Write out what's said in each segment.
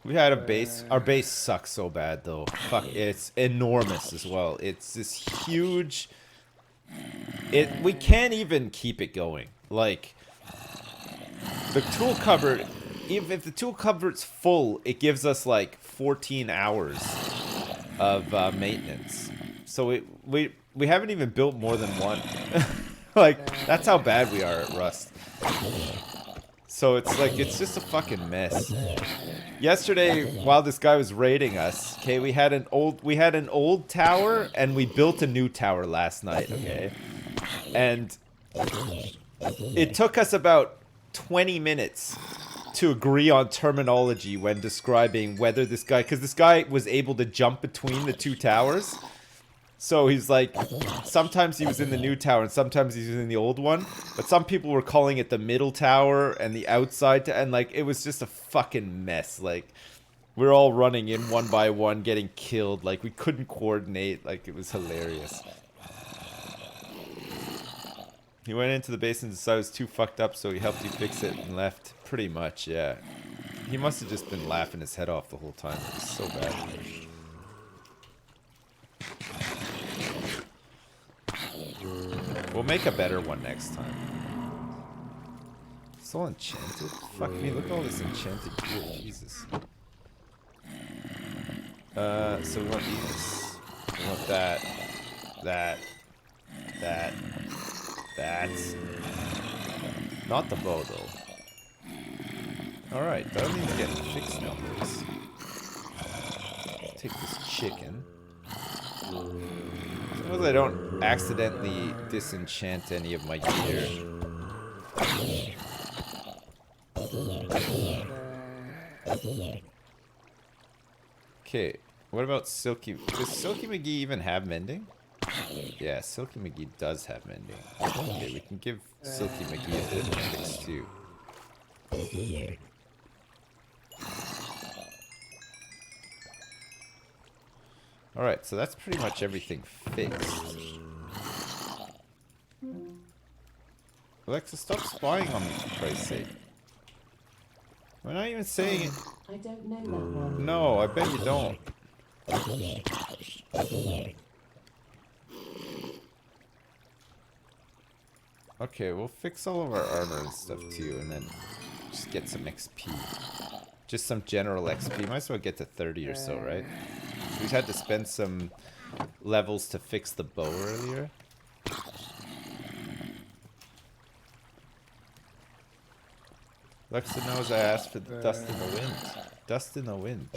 We had a base. Our base sucks so bad though. Fuck, it's enormous as well. It's this huge. We can't even keep it going. Like the tool cupboard. Even if the tool cupboard's full, it gives us like 14 hours of maintenance. So we haven't even built more than one. Like that's how bad we are at Rust. So it's like it's just a fucking mess. Yesterday, while this guy was raiding us, okay, we had an old tower and we built a new tower last night, okay? And it took us about 20 minutes to agree on terminology when describing whether this guy, because this guy was able to jump between the two towers. So he's like, sometimes he was in the new tower and sometimes he's in the old one. But some people were calling it the middle tower and the outside, and like, it was just a fucking mess. Like, we're all running in one by one, getting killed. Like, we couldn't coordinate. Like, it was hilarious. He went into the base and decided it was too fucked up, so he helped you fix it and left. Pretty much, yeah. He must have just been laughing his head off the whole time. It was so bad. We'll make a better one next time. It's all enchanted. Fuck me, look at all this enchanted gear. Jesus. So we want these. We want that. That. Not the bow, though. Alright, that means getting fixed now, boys. Take this chicken. Suppose I don't accidentally disenchant any of my gear. Okay, what about Silky? Does Silky McGee even have mending? Yeah, Silky McGee does have mending. Okay, we can give Silky McGee a bit of fix too. Alright, so that's pretty much everything fixed. Alexa, stop spying on me for Christ's sake. We're not even saying it. I don't know that one. No, I bet you don't. Okay, we'll fix all of our armor and stuff too, and then just get some XP. Just some general XP. Might as well get to 30 or so, right? We've had to spend some levels to fix the bow earlier. Alexa knows I asked for the dust in the wind. Dust in the wind.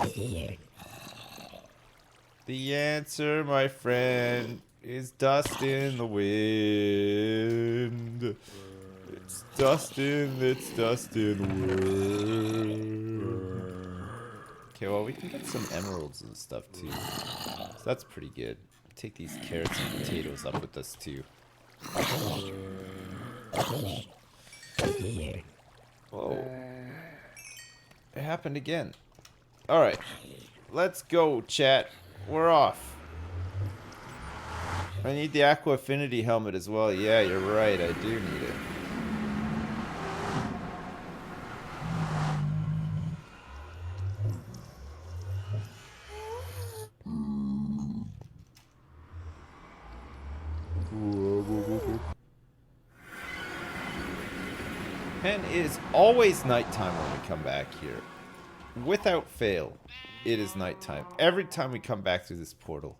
The answer, my friend, is dust in the wind. It's dust in the wind. Okay, well, we can get some emeralds and stuff too. So that's pretty good. Take these carrots and potatoes up with us too. Whoa. It happened again. Alright. Let's go, chat. We're off. I need the Aqua Affinity helmet as well. Yeah, you're right. I do need it. And it is always nighttime when we come back here. Without fail, it is nighttime. Every time we come back through this portal.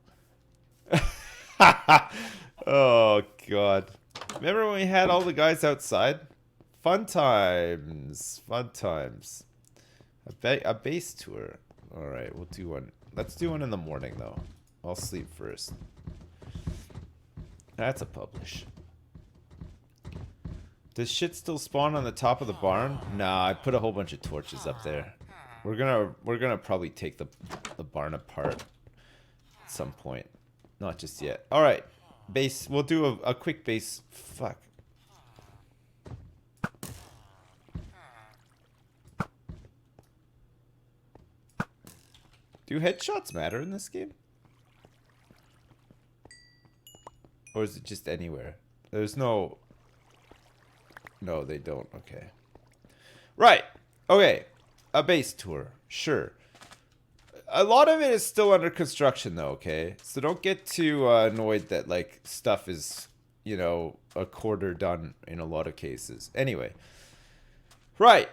Oh, God. Remember when we had all the guys outside? Fun times. Fun times. A base tour. Alright, we'll do one. Let's do one in the morning, though. I'll sleep first. That's a publish. Does shit still spawn on the top of the barn? Nah, I put a whole bunch of torches up there. We're gonna probably take the barn apart at some point. Not just yet. Alright. Base. We'll do a quick base. Fuck. Do headshots matter in this game? Or is it just anywhere? There's no... No, they don't. Okay. Right. Okay. A base tour. Sure. A lot of it is still under construction, though, okay? So don't get too annoyed that, like, stuff is, you know, a quarter done in a lot of cases. Anyway. Right.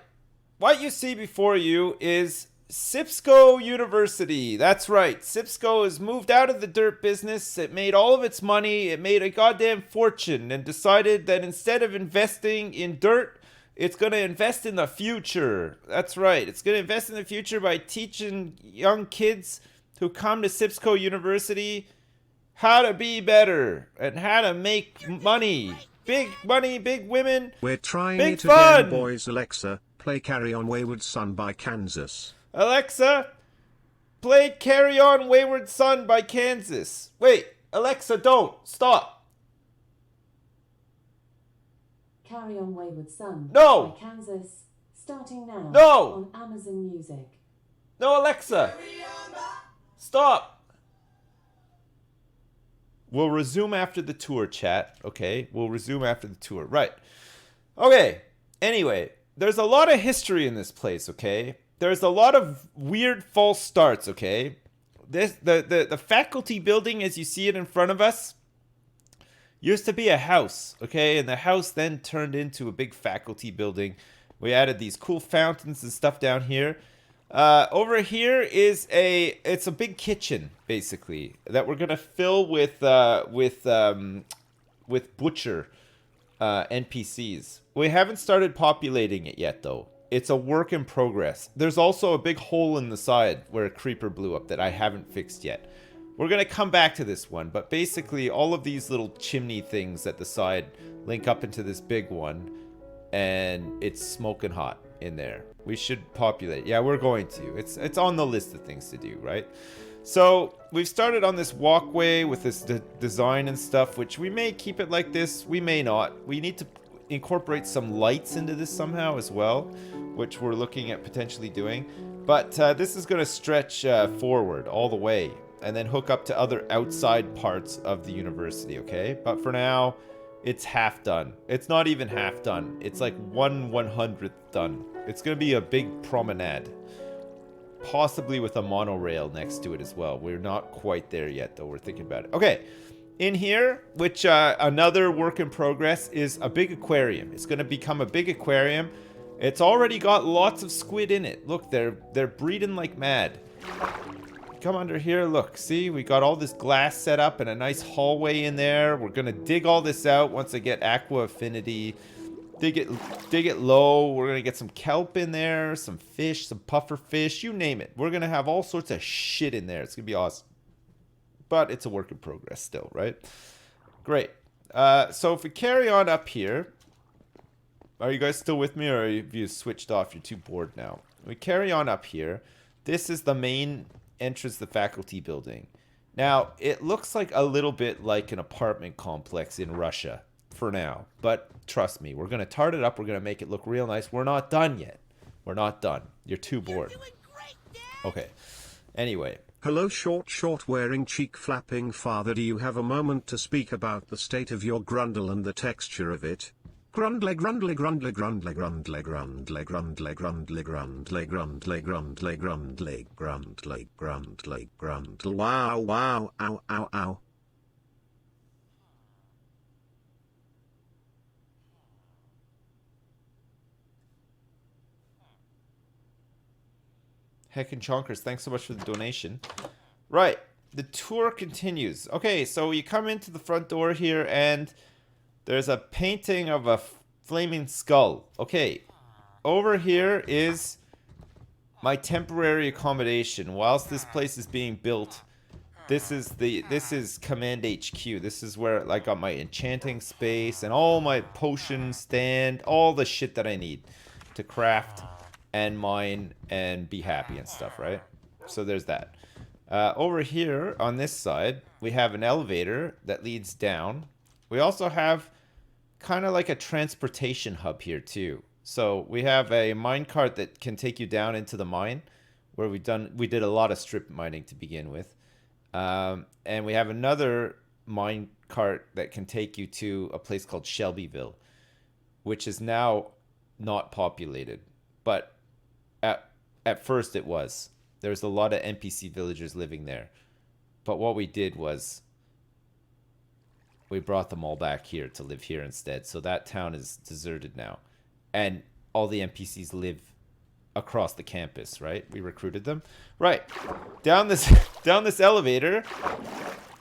What you see before you is Sipsco University. That's right. Sipsco has moved out of the dirt business. It made all of its money. It made a goddamn fortune and decided that instead of investing in dirt, it's going to invest in the future. That's right. It's going to invest in the future by teaching young kids who come to Sipsco University how to be better and how to make money. Big money, big women, We're trying big it fun. again, boys. Alexa, play Carry On Wayward Son by Kansas. Alexa, play Carry On Wayward Son by Kansas. Wait, Alexa, don't. Stop. Carry On Wayward Son No. by Kansas, starting now No. on Amazon Music. No, Alexa. Stop. We'll resume after the tour, chat. Okay, we'll resume after the tour. Right. Okay, anyway, there's a lot of history in this place, okay? There's a lot of weird false starts, okay? The faculty building, as you see it in front of us, used to be a house, okay? And the house then turned into a big faculty building. We added these cool fountains and stuff down here. Over here is it's a big kitchen, basically, that we're gonna fill with butcher NPCs. We haven't started populating it yet, though. It's a work in progress. There's also a big hole in the side where a creeper blew up that I haven't fixed yet. We're going to come back to this one, but basically all of these little chimney things at the side link up into this big one, and it's smoking hot in there. We should populate. Yeah, we're going to. It's on the list of things to do, right? So we've started on this walkway with this design and stuff, which we may keep it like this. We may not. We need to incorporate some lights into this somehow as well, which we're looking at potentially doing. But this is going to stretch forward all the way and then hook up to other outside parts of the university, okay? But for now, it's half done. It's not even half done. It's like 1/100th done. It's going to be a big promenade. Possibly with a monorail next to it as well. We're not quite there yet, though. We're thinking about it. Okay. In here, which another work in progress, is a big aquarium. It's going to become a big aquarium. It's already got lots of squid in it. Look, they're breeding like mad. Come under here, look. See, we got all this glass set up and a nice hallway in there. We're going to dig all this out once I get aqua affinity. Dig it low. We're going to get some kelp in there, some fish, some puffer fish, you name it. We're going to have all sorts of shit in there. It's going to be awesome. But it's a work in progress still, right? Great. So if we carry on up here, are you guys still with me, or have you switched off? You're too bored now. We carry on up here. This is the main entrance to the faculty building. Now, it looks like a little bit like an apartment complex in Russia for now. But trust me, we're going to tart it up. We're going to make it look real nice. We're not done yet. We're not done. You're too bored. You're doing great, Dad. Okay. Anyway. Hello, short wearing cheek flapping father. Do you have a moment to speak about the state of your grundle and the texture of it? Grundle, grundle, grundle, grundle, grundle, grundle, grundle, grundle, grundle, grundle, grundle, grundle, grundle, grundle, grundle. Wow, wow, ow, ow, ow. Heckin' Chonkers, thanks so much for the donation. Right, the tour continues. Okay, so you come into the front door here, and there's a painting of a flaming skull. Okay, over here is my temporary accommodation. Whilst this place is being built, this is Command HQ. This is where I got my enchanting space and all my potion stand, all the shit that I need to craft and mine and be happy and stuff, right? So there's that. Over here on this side, we have an elevator that leads down. We also have kind of like a transportation hub here too. So we have a minecart that can take you down into the mine, where we did a lot of strip mining to begin with. And we have another minecart that can take you to a place called Shelbyville, which is now not populated, but at first it was. There's a lot of NPC villagers living there. But what we did was we brought them all back here to live here instead. So that town is deserted now. And all the NPCs live across the campus, right? We recruited them. Right. Down this elevator,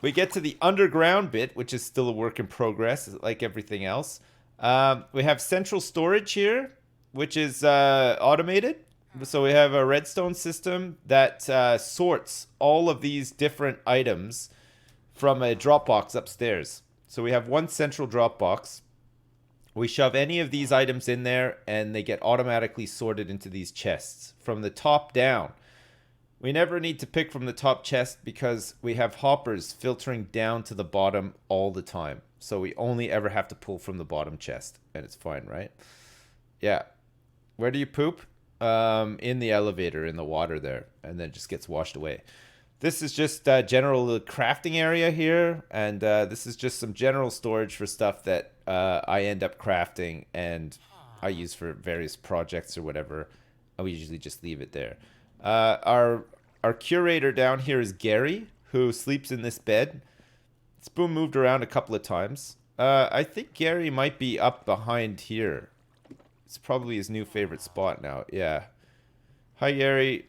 we get to the underground bit, which is still a work in progress, like everything else. We have central storage here, which is automated. So we have a redstone system that sorts all of these different items from a drop box upstairs. So we have one central drop box. We shove any of these items in there and they get automatically sorted into these chests from the top down. We never need to pick from the top chest because we have hoppers filtering down to the bottom all the time. So we only ever have to pull from the bottom chest and it's fine, right? Yeah. Where do you poop? In the elevator, in the water there, and then it just gets washed away. This is just general crafting area here, and this is just some general storage for stuff that I end up crafting and I use for various projects or whatever. We usually just leave it there. Our curator down here is Gary, who sleeps in this bed. It's been moved around a couple of times. I think Gary might be up behind here. It's probably his new favorite spot now. Yeah. Hi, Gary.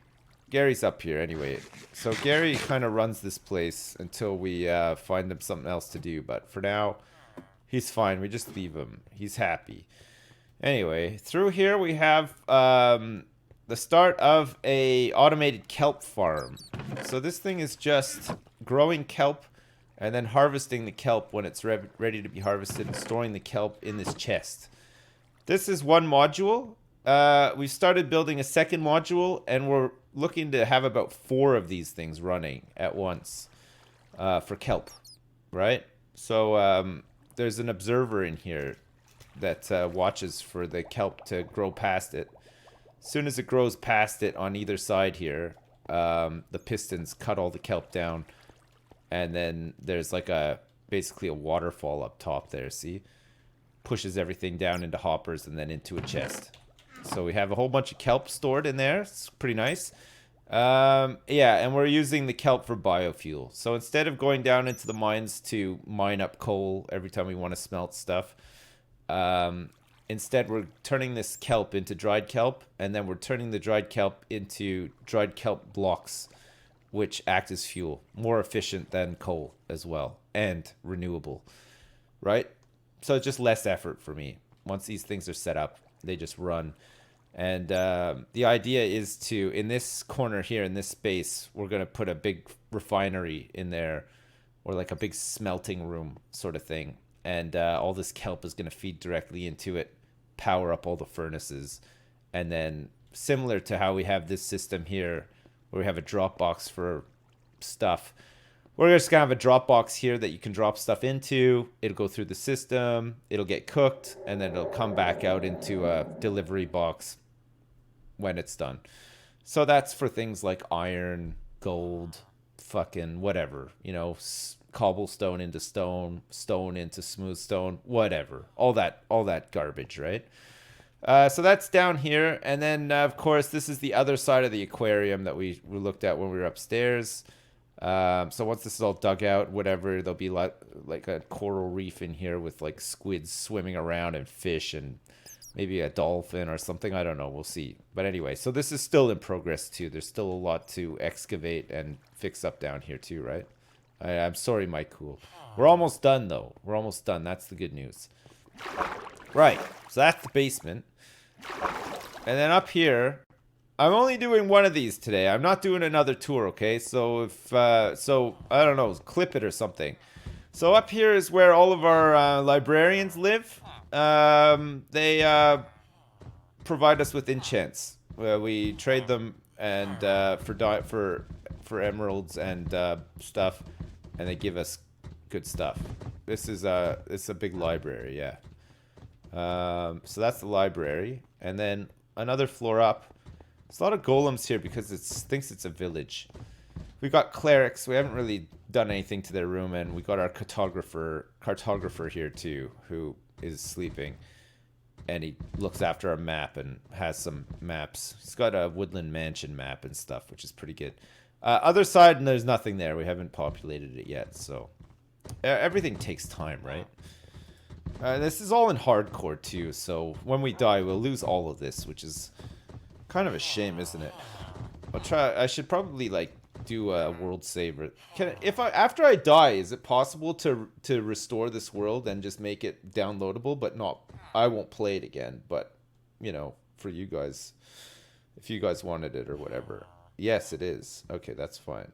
Gary's up here anyway. So Gary kind of runs this place until we find him something else to do. But for now, he's fine. We just leave him. He's happy. Anyway, through here we have the start of a automated kelp farm. So this thing is just growing kelp and then harvesting the kelp when it's ready to be harvested and storing the kelp in this chest. This is one module. We started building a second module, and we're looking to have about 4 of these things running at once for kelp, right? So there's an observer in here that watches for the kelp to grow past it. As soon as it grows past it on either side here, the pistons cut all the kelp down, and then there's like basically a waterfall up top there, see? Pushes everything down into hoppers and then into a chest. So we have a whole bunch of kelp stored in there. It's pretty nice. Yeah, and we're using the kelp for biofuel. So instead of going down into the mines to mine up coal every time we want to smelt stuff, instead we're turning this kelp into dried kelp, and then we're turning the dried kelp into dried kelp blocks, which act as fuel. More efficient than coal as well, and renewable, right? So it's just less effort for me. Once these things are set up, they just run. And the idea is to, in this corner here, in this space, we're going to put a big refinery in there, or like a big smelting room sort of thing. And all this kelp is going to feed directly into it, power up all the furnaces. And then similar to how we have this system here, where we have a drop box for stuff, we're just going to have a drop box here that you can drop stuff into. It'll go through the system, it'll get cooked, and then it'll come back out into a delivery box when it's done. So that's for things like iron, gold, fucking whatever, you know, cobblestone into stone, stone into smooth stone, whatever. All that garbage, right? So that's down here. And then, of course, this is the other side of the aquarium that we looked at when we were upstairs. So once this is all dug out, whatever, there'll be like a coral reef in here with like squids swimming around and fish and maybe a dolphin or something. I don't know. We'll see. But anyway, so this is still in progress too. There's still a lot to excavate and fix up down here too, right? I'm sorry, Mike Cool. We're almost done though. We're almost done. That's the good news. Right. So that's the basement. And then up here, I'm only doing one of these today. I'm not doing another tour, okay? So if, I don't know, clip it or something. So up here is where all of our librarians live. They provide us with enchants. We trade them and for emeralds and stuff, and they give us good stuff. This is a big library, yeah. So that's the library, and then another floor up. There's a lot of golems here because it thinks it's a village. We got clerics. We haven't really done anything to their room, and we got our cartographer here too, who is sleeping. and he looks after our map and has some maps. He's got a woodland mansion map and stuff, which is pretty good. Other side, there's nothing there. We haven't populated it yet, so everything takes time, right? This is all in hardcore too, so when we die, we'll lose all of this, which is kind of a shame, isn't it? I'll try. I should probably like do a world save. After I die, is it possible to restore this world and just make it downloadable? But not. I won't play it again. But you know, for you guys, if you guys wanted it or whatever. Yes, it is. Okay, that's fine.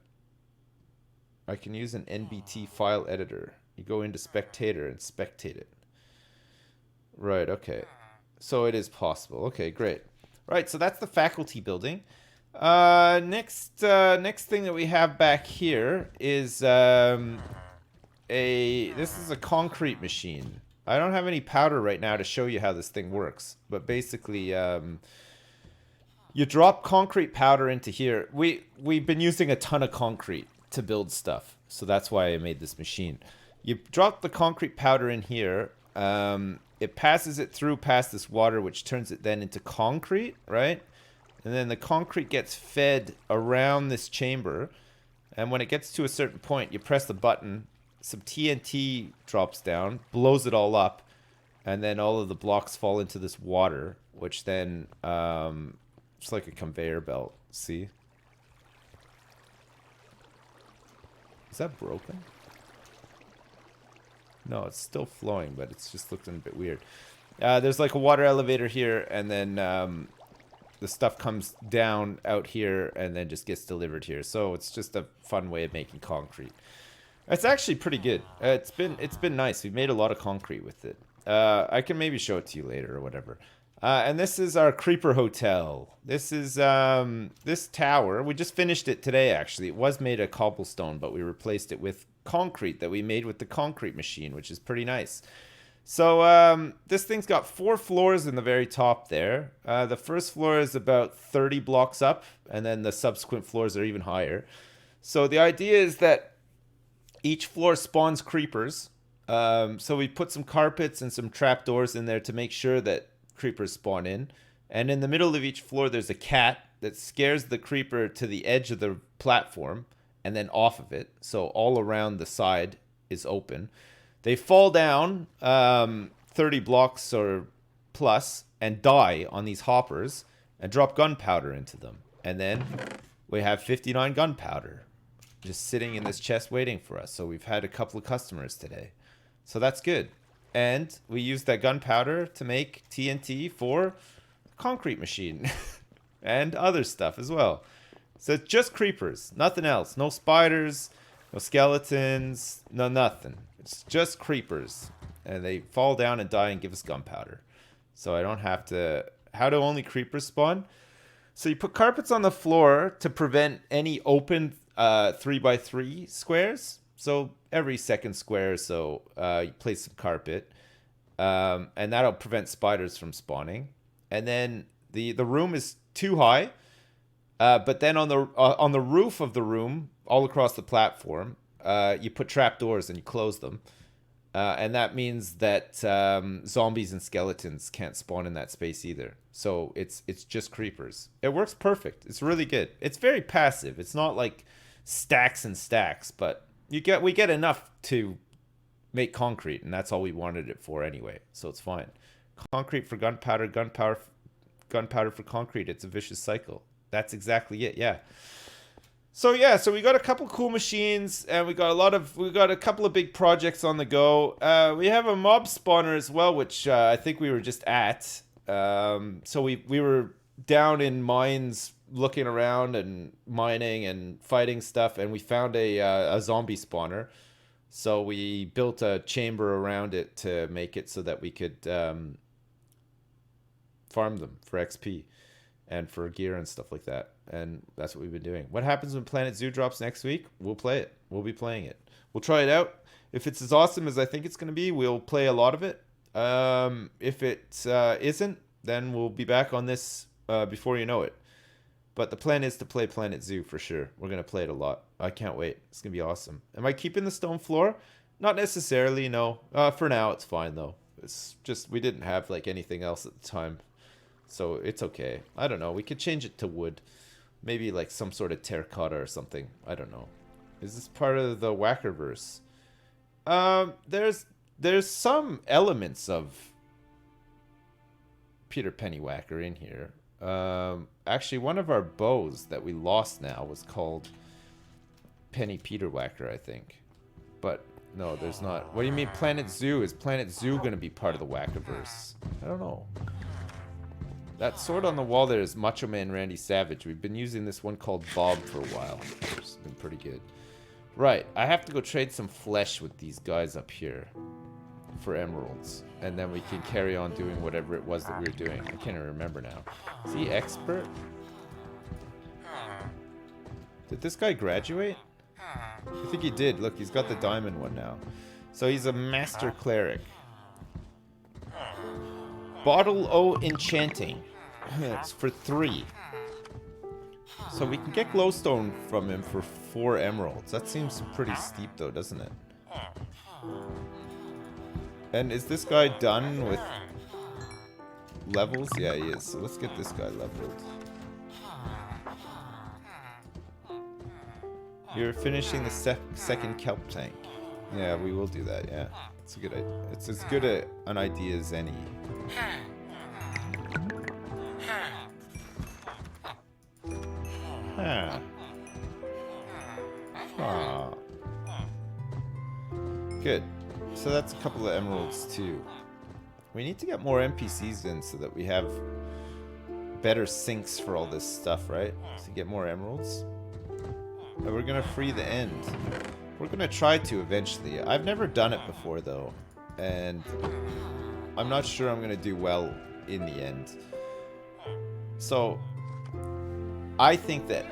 I can use an NBT file editor. You go into Spectator and spectate it. Right, okay. So it is possible. Okay, great. Right, so that's the faculty building. Next thing that we have back here is this is a concrete machine. I don't have any powder right now to show you how this thing works, but basically you drop concrete powder into here. We've been using a ton of concrete to build stuff, so that's why I made this machine. You drop the concrete powder in here. It passes it through past this water, which turns it then into concrete, right? And then the concrete gets fed around this chamber. And when it gets to a certain point, you press the button, some TNT drops down, blows it all up, and then all of the blocks fall into this water, which then it's like a conveyor belt. See? Is that broken? No, it's still flowing, but it's just looking a bit weird. There's like a water elevator here, and then the stuff comes down out here and then just gets delivered here. So it's just a fun way of making concrete. It's actually pretty good. It's been nice. We've made a lot of concrete with it. I can maybe show it to you later or whatever. And this is our Creeper Hotel. This is this tower. We just finished it today, actually. It was made of cobblestone, but we replaced it with concrete that we made with the concrete machine, which is pretty nice. So this thing's got 4 floors in the very top there. The first floor is about 30 blocks up, and then the subsequent floors are even higher. So the idea is that each floor spawns creepers. So we put some carpets and some trapdoors in there to make sure that creepers spawn in. And in the middle of each floor, there's a cat that scares the creeper to the edge of the platform and then off of it. So all around the side is open. They fall down 30 blocks or plus and die on these hoppers and drop gunpowder into them. And then we have 59 gunpowder just sitting in this chest waiting for us. So we've had a couple of customers today. So that's good. And we use that gunpowder to make TNT for concrete machine and other stuff as well. So it's just creepers, nothing else. No spiders, no skeletons, no nothing. It's just creepers. And they fall down and die and give us gunpowder. So I don't have to... How do only creepers spawn? So you put carpets on the floor to prevent any open 3x3 squares. So every second square or so, you place some carpet. And that'll prevent spiders from spawning. And then the room is too high. But then on the roof of the room, all across the platform, you put trapdoors and you close them. And that means that zombies and skeletons can't spawn in that space either. So it's just creepers. It works perfect. It's really good. It's very passive. It's not like stacks and stacks, but we get enough to make concrete, and that's all we wanted it for anyway. So it's fine. Concrete for gunpowder, gunpowder for concrete. It's a vicious cycle. That's exactly it. Yeah. So we got a couple cool machines, and we got a couple of big projects on the go. We have a mob spawner as well, which I think we were just at. So we were down in mines looking around and mining and fighting stuff, and we found a zombie spawner. So we built a chamber around it to make it so that we could farm them for XP and for gear and stuff like that. And that's what we've been doing. What happens when Planet Zoo drops next week? We'll play it. We'll be playing it. We'll try it out. If it's as awesome as I think it's going to be, we'll play a lot of it. If it isn't, then we'll be back on this before you know it. But the plan is to play Planet Zoo for sure. We're going to play it a lot. I can't wait. It's going to be awesome. Am I keeping the stone floor? Not necessarily, no. For now, it's fine, though. It's just we didn't have like anything else at the time, so it's okay. I don't know. We could change it to wood, maybe like some sort of terracotta or something. I don't know. Is this part of the Whackerverse? There's some elements of Peter Pennywhacker in here. Actually, one of our bows that we lost now was called Penny Peter Whacker, I think. But no, there's not. What do you mean Planet Zoo? Is Planet Zoo going to be part of the Whackerverse? I don't know. That sword on the wall there is Macho Man Randy Savage. We've been using this one called Bob for a while. It's been pretty good. Right, I have to go trade some flesh with these guys up here for emeralds. And then we can carry on doing whatever it was that we were doing. I can't even remember now. Is he expert? Did this guy graduate? I think he did. Look, he's got the diamond one now. So he's a master cleric. Bottle O Enchanting. It's for 3. So we can get glowstone from him for 4 emeralds. That seems pretty steep though, doesn't it? And is this guy done with levels? Yeah, he is. So let's get this guy leveled. You're finishing the second kelp tank. Yeah, we will do that, yeah. It's a good idea. It's as good an idea as any. Huh. Huh. Good. So that's a couple of emeralds too. We need to get more NPCs in so that we have better sinks for all this stuff, right? To get more emeralds. And we're gonna free the end. We're gonna try to eventually. I've never done it before though, and I'm not sure I'm gonna do well in the end. So I think that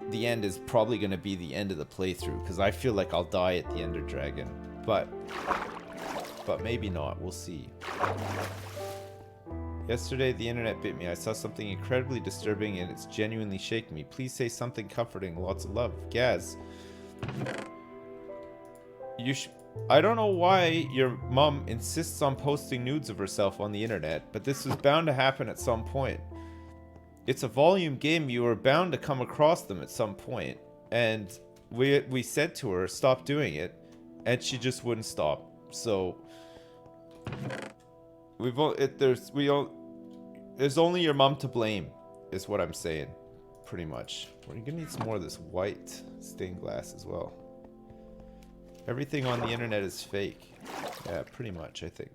the end is probably gonna be the end of the playthrough because I feel like I'll die at the Ender Dragon, but maybe not. We'll see. Yesterday, the internet bit me. I saw something incredibly disturbing and it's genuinely shaking me. Please say something comforting. Lots of love. Gaz. I don't know why your mom insists on posting nudes of herself on the internet, but this was bound to happen at some point. It's a volume game. You are bound to come across them at some point. And we said to her, stop doing it. And she just wouldn't stop. So there's only your mom to blame, is what I'm saying, pretty much. We're gonna need some more of this white stained glass as well. Everything on the internet is fake. Yeah, pretty much, I think.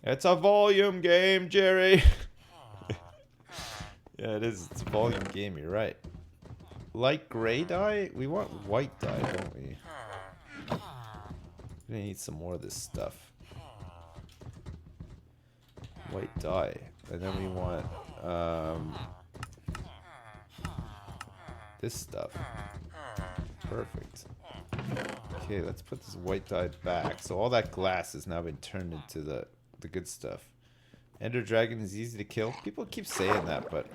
It's a volume game, Jerry. Yeah, it is. It's a volume game. You're right. Light gray dye? We want white dye, don't we? We're gonna need some more of this stuff. White dye. And then we want this stuff. Perfect. Okay, let's put this white dye back. So all that glass has now been turned into the good stuff. Ender Dragon is easy to kill. People keep saying that, but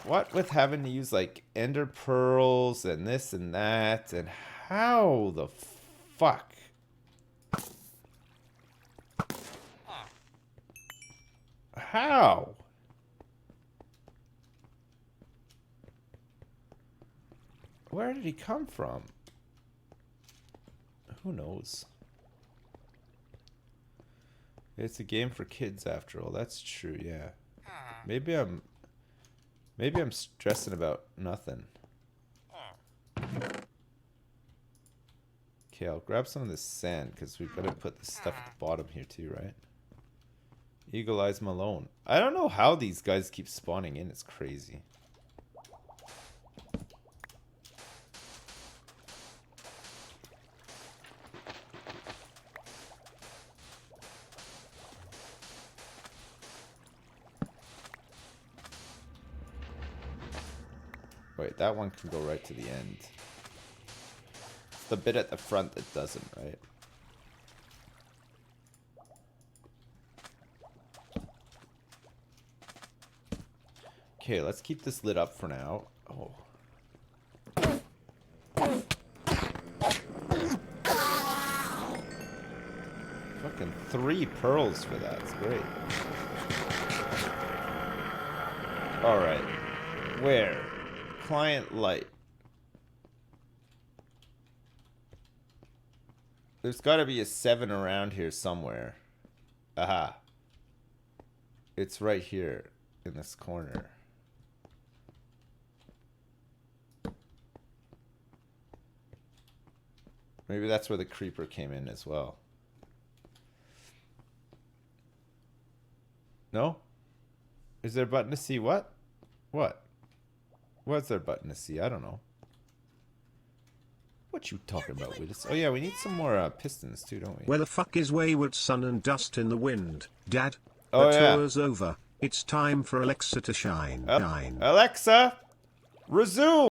what with having to use like ender pearls and this and that, and how the fuck? How? Where did he come from? Who knows? It's a game for kids after all. That's true, yeah. Maybe I'm stressing about nothing. Okay, I'll grab some of this sand because we've got to put this stuff at the bottom here too, right? Eagle Eyes Malone. I don't know how these guys keep spawning in. It's crazy. Wait, that one can go right to the end. It's the bit at the front that doesn't, right? Okay, let's keep this lit up for now. Oh. 3 pearls for that. It's great. Alright. Where? Client light. There's got to be a 7 around here somewhere. Aha. It's right here in this corner. Maybe that's where the creeper came in as well. No? Is there a button to see what? What? What's there a button to see? I don't know. What you talking about, Willis? Oh yeah, we need some more pistons too, don't we? Where the fuck is wayward sun and dust in the wind, Dad? Oh, The yeah. tour's over. It's time for Alexa to shine. Shine. Alexa, resume!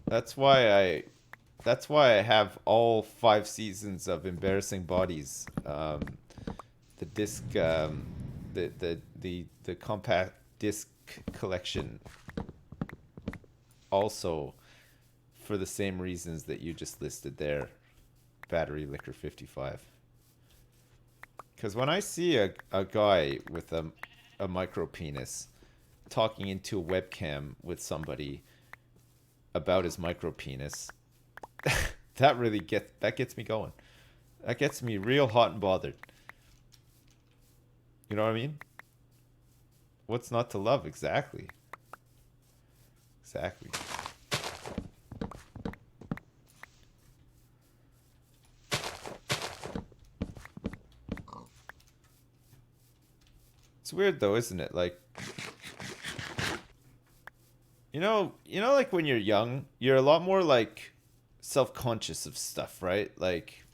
That's why I have all 5 seasons of Embarrassing Bodies. The disc, the compact disc collection. Also, for the same reasons that you just listed there, Battery Liquor 55. Because when I see a guy with a micro penis talking into a webcam with somebody about his micro penis, that really gets me going. That gets me real hot and bothered. You know what I mean? What's not to love? Exactly. Exactly. It's weird though, isn't it? Like, you know, like when you're young, you're a lot more like self-conscious of stuff, right? Like,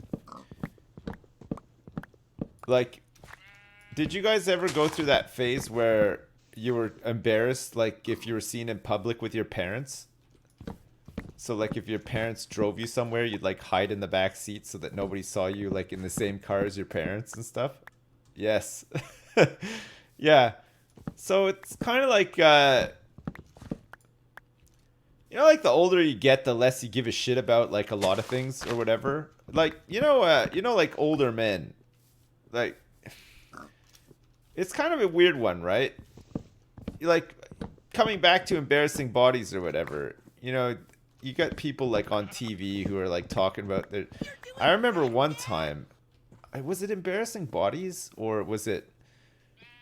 did you guys ever go through that phase where you were embarrassed, like if you were seen in public with your parents? So like if your parents drove you somewhere, you'd like hide in the back seat so that nobody saw you like in the same car as your parents and stuff? Yes. Yeah. So it's kind of like, you know, like the older you get, the less you give a shit about like a lot of things or whatever. Like, like older men, like, it's kind of a weird one, right? Like, coming back to Embarrassing Bodies or whatever, you know, you got people like on TV who are like talking about their... I remember one time, was it Embarrassing Bodies or was it...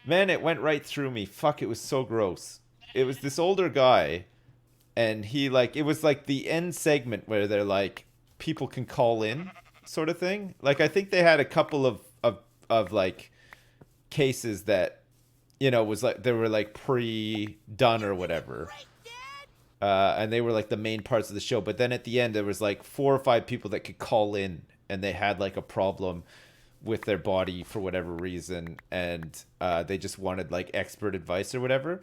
Man, it went right through me. Fuck, it was so gross. It was this older guy, and he like, it was like the end segment where they're like, people can call in, sort of thing. Like, I think they had a couple of like cases that, you know, was like, they were like pre-done or whatever. And they were like the main parts of the show. But then at the end, there was like 4 or 5 people that could call in, and they had like a problem with their body for whatever reason, and they just wanted like expert advice or whatever.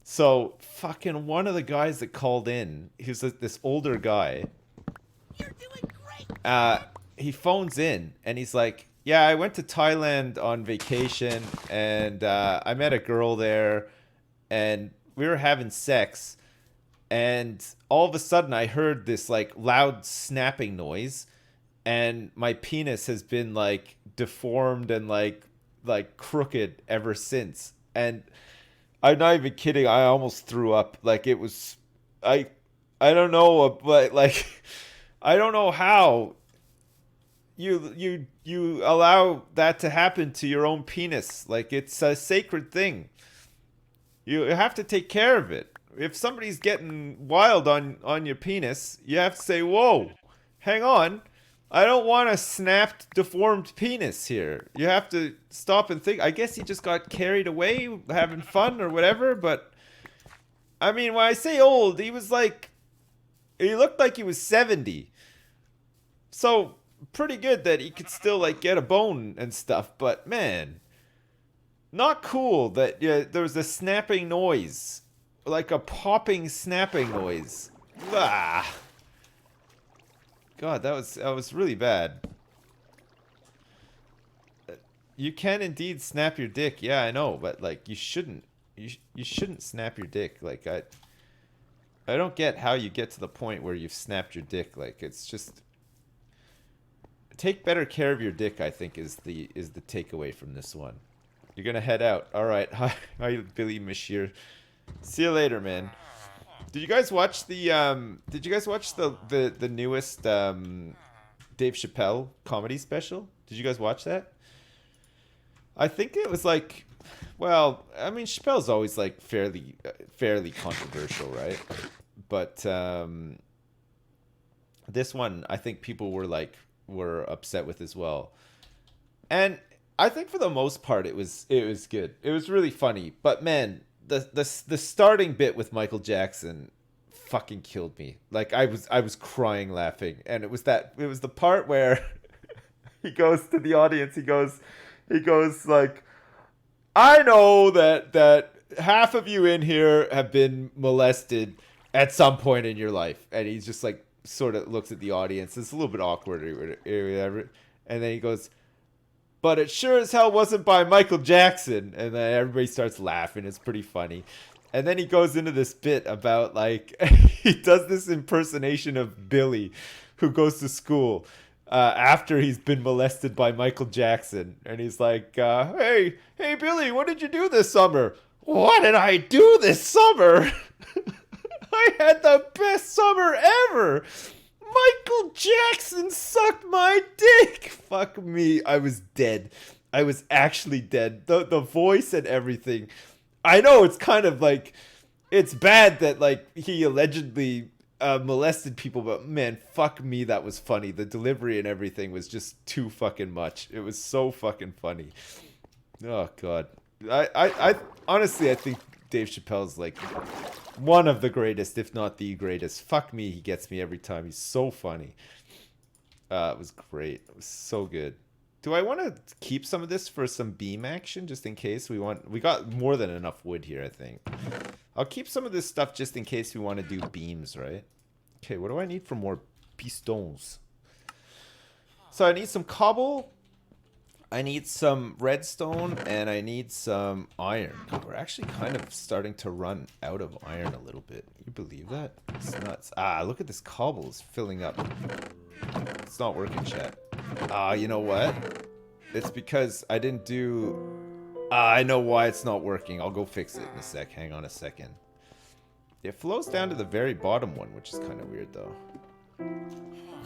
So fucking one of the guys that called in, he was this older guy. You're doing great. He phones in and he's like, yeah, I went to Thailand on vacation, and I met a girl there, and we were having sex, and all of a sudden I heard this like loud snapping noise, and my penis has been like deformed and like crooked ever since. And I'm not even kidding, I almost threw up. Like, it was, I don't know, but like, I don't know how you allow that to happen to your own penis. Like, it's a sacred thing. You have to take care of it. If somebody's getting wild on your penis, you have to say, whoa, hang on. I don't want a snapped, deformed penis here. You have to stop and think. I guess he just got carried away having fun or whatever, but I mean, when I say old, he was like, he looked like he was 70. So, pretty good that he could still like get a bone and stuff, but man, not cool that there was a snapping noise. Like a popping, snapping noise. Ah. God, that was really bad. You can indeed snap your dick. Yeah, I know, but like you shouldn't. You shouldn't snap your dick. Like I don't get how you get to the point where you've snapped your dick. Like, it's just, take better care of your dick, I think, is the takeaway from this one. You're gonna head out. All right. Hi, Billy Mashir. See you later, man. Did you guys watch the newest Dave Chappelle comedy special? Did you guys watch that? I think it was like, well, I mean, Chappelle's always like fairly controversial, right? But this one, I think people were upset with as well. And I think for the most part it was good. It was really funny. But man, the starting bit with Michael Jackson fucking killed me. Like, I was crying laughing, and it was the part where he goes to the audience. He goes like, I know that half of you in here have been molested, at some point in your life. And he's just like, sort of looks at the audience. It's a little bit awkward or whatever. And then he goes, but it sure as hell wasn't by Michael Jackson. And then everybody starts laughing. It's pretty funny. And then he goes into this bit about, like, he does this impersonation of Billy, who goes to school after he's been molested by Michael Jackson. And he's like, hey, Billy, what did you do this summer? What did I do this summer? I had the best summer ever. Michael Jackson sucked my dick. Fuck me. I was dead. I was actually dead. The voice and everything. I know it's kind of like, it's bad that like he allegedly molested people, but man, fuck me, that was funny. The delivery and everything was just too fucking much. It was so fucking funny. Oh god. I honestly, I think Dave Chappelle's like one of the greatest, if not the greatest. Fuck me, he gets me every time. He's so funny. It was great. It was so good. Do I want to keep some of this for some beam action just in case we want? We got more than enough wood here, I think. I'll keep some of this stuff just in case we want to do beams, right? Okay, what do I need for more pistons? So I need some cobble. I need some redstone, and I need some iron. We're actually kind of starting to run out of iron a little bit. You believe that? It's nuts. Ah, look at this cobble is filling up. It's not working, chat. You know what? It's because I didn't do... I know why it's not working. I'll go fix it in a sec. Hang on a second. It flows down to the very bottom one, which is kind of weird, though.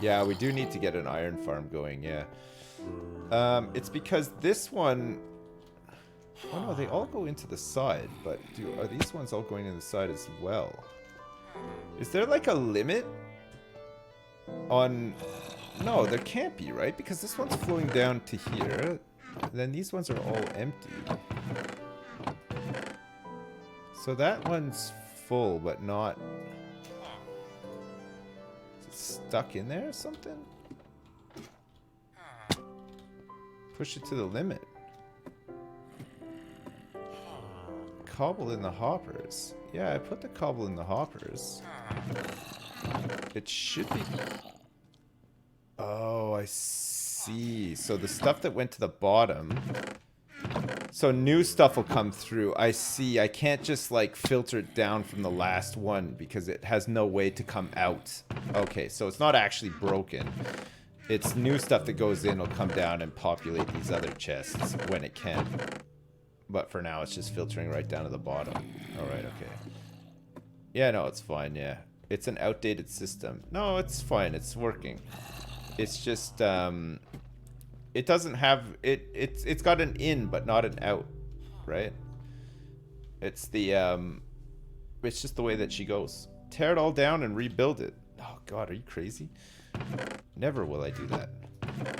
Yeah, we do need to get an iron farm going, yeah. It's because this one... Oh no, they all go into the side, but are these ones all going into the side as well? Is there like a limit on... No, there can't be, right? Because this one's flowing down to here. And then these ones are all empty. So that one's full, but not... Is it stuck in there or something? Push it to the limit. Cobble in the hoppers. Yeah, I put the cobble in the hoppers. It should be... Oh, I see. So the stuff that went to the bottom... So new stuff will come through. I see. I can't just like filter it down from the last one because it has no way to come out. Okay, so it's not actually broken. It's new stuff that goes in will come down and populate these other chests when it can. But for now, it's just filtering right down to the bottom. Alright, okay. Yeah, no, it's fine, yeah. It's an outdated system. No, it's fine. It's working. It's just, it doesn't have... It's got an in, but not an out, right? It's the, it's just the way that she goes. Tear it all down and rebuild it. Oh, God, are you crazy? Never will I do that.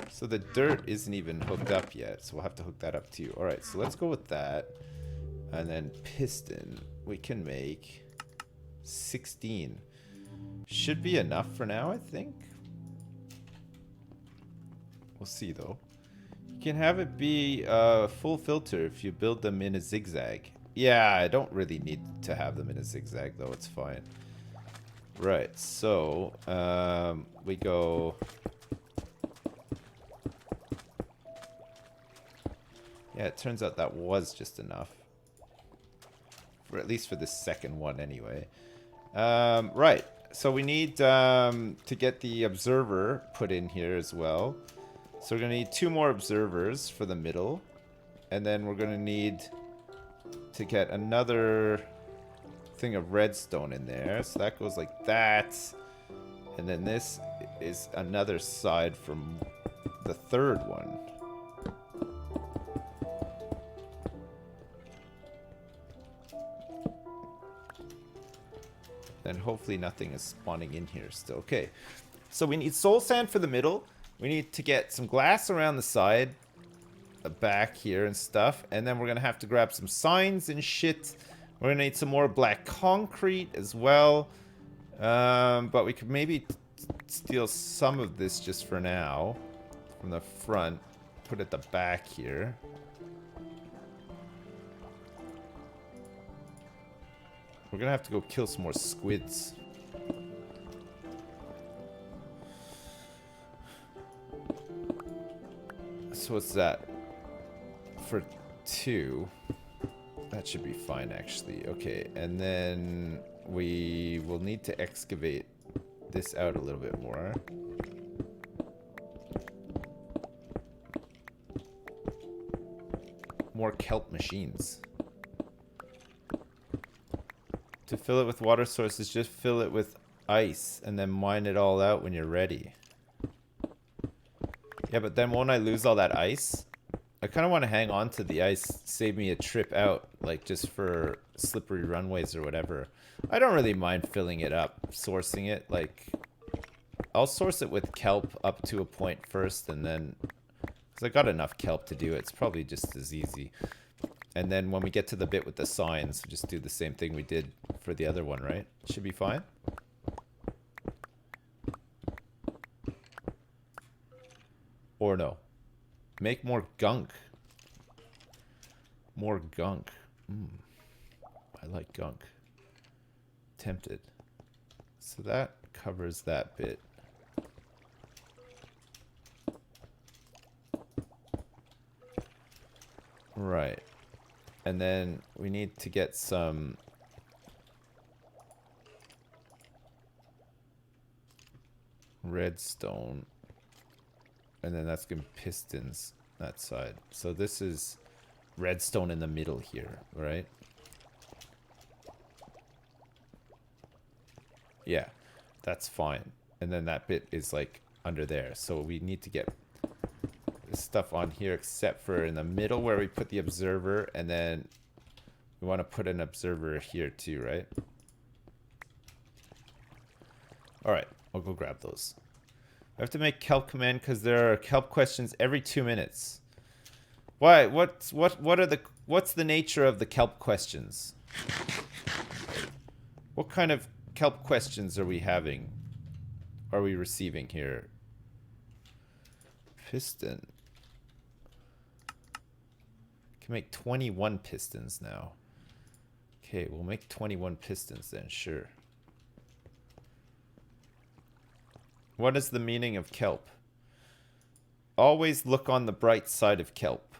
So the dirt isn't even hooked up yet, so we'll have to hook that up too. Alright, so let's go with that. And then piston. We can make 16. Should be enough for now, I think. We'll see, though. You can have it be full filter if you build them in a zigzag. Yeah, I don't really need to have them in a zigzag, though. It's fine. Right, so we go... Yeah, it turns out that was just enough. For at least for the second one, anyway. Right, so we need to get the observer put in here as well. So we're going to need 2 more observers for the middle. And then we're going to need to get another thing of redstone in there. So that goes like that. And then this is another side from the third one. Then hopefully nothing is spawning in here still. Okay, so we need soul sand for the middle. We need to get some glass around the side, the back here and stuff. And then we're going to have to grab some signs and shit. We're going to need some more black concrete as well. But we could maybe steal some of this just for now. From the front. Put it at the back here. We're gonna have to go kill some more squids. So what's that? For 2. That should be fine, actually. Okay, and then we will need to excavate this out a little bit more. More kelp machines. To fill it with water sources, just fill it with ice and then mine it all out when you're ready. Yeah, but then won't I lose all that ice? I kind of want to hang on to the ice, save me a trip out, like just for slippery runways or whatever. I don't really mind filling it up, sourcing it. Like, I'll source it with kelp up to a point first, and then, because I got enough kelp to do it, it's probably just as easy. And then when we get to the bit with the signs, just do the same thing we did for the other one, right? Should be fine. Or no. Make more gunk. More gunk. I like gunk. Tempted. So that covers that bit. Right. And then we need to get some redstone. And then that's going to be pistons that side. So this is redstone in the middle here, right? Yeah, that's fine. And then that bit is like under there. So we need to get this stuff on here except for in the middle where we put the observer, and then we want to put an observer here too, right? Alright, I'll go grab those. I have to make kelp command because there are kelp questions every 2 minutes. Why? What's the nature of the kelp questions? What kind of kelp questions are we having? Are we receiving here? Piston. Can make 21 pistons now. Okay, we'll make 21 pistons then, sure. What is the meaning of kelp? Always look on the bright side of kelp.